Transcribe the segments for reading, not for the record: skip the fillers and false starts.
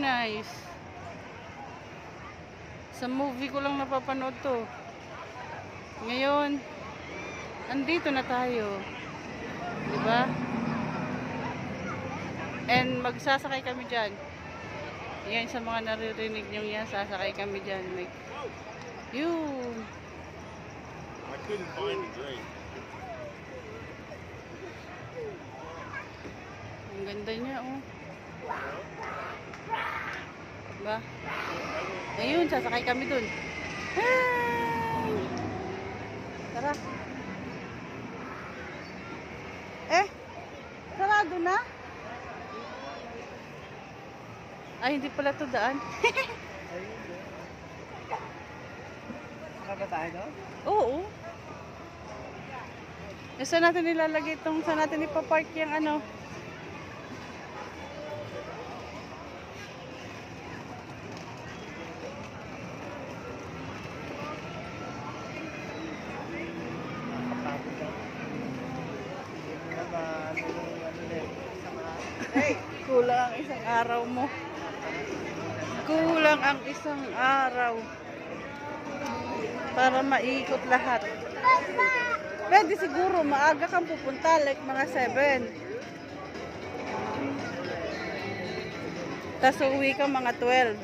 nice. Sa movie ko lang napapanood to. Ngayon, andito na tayo. Diba? And magsasakay kami dyan. Yan, sa mga naririnig nyo yan, sasakay kami dyan. Like, yun. I couldn't find a drink. Ang ganda niya, oh. Diba? Ayun, sasakay kami dun. Hey! Tara. Sarado na? Ay, hindi pala to daan. Saka ba tayo doon? Oo. Saan natin nilalagay itong, saan natin ipapark yung ano? Kulang ang isang araw mo. Kulang ang isang araw para maikot lahat. Pwede siguro maaga kang pupunta, like mga 7. Tapos uwi ka mga 12.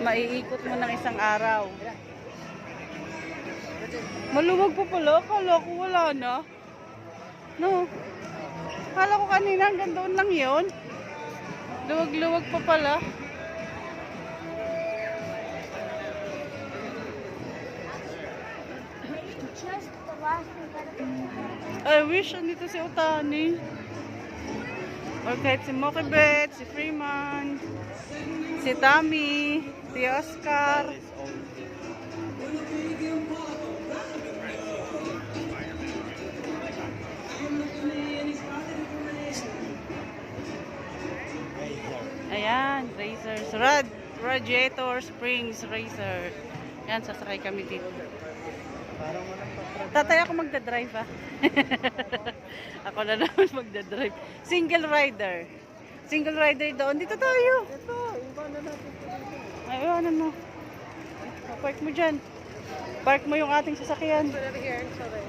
Maiikot mo ng isang araw. Maluwag pa pala. Kala ko wala na. No. Kala ko kanina hanggang doon lang yun. Luwag-luwag pa pala. I wish andito si Otani. Or kahit si Mokibet, si Freeman, si Tommy, si Oscar. Ayan, racers. Radiator Springs Racer. Ayan, sasakay kami dito. Tatay ako magdadrive ah. Ako na naman magdadrive. Single rider. Single rider doon. Dito tayo. Ito, iwanan natin ito dito. Ay, iwanan mo. Park mo dyan. Park mo yung ating sasakyan. Here, sorry.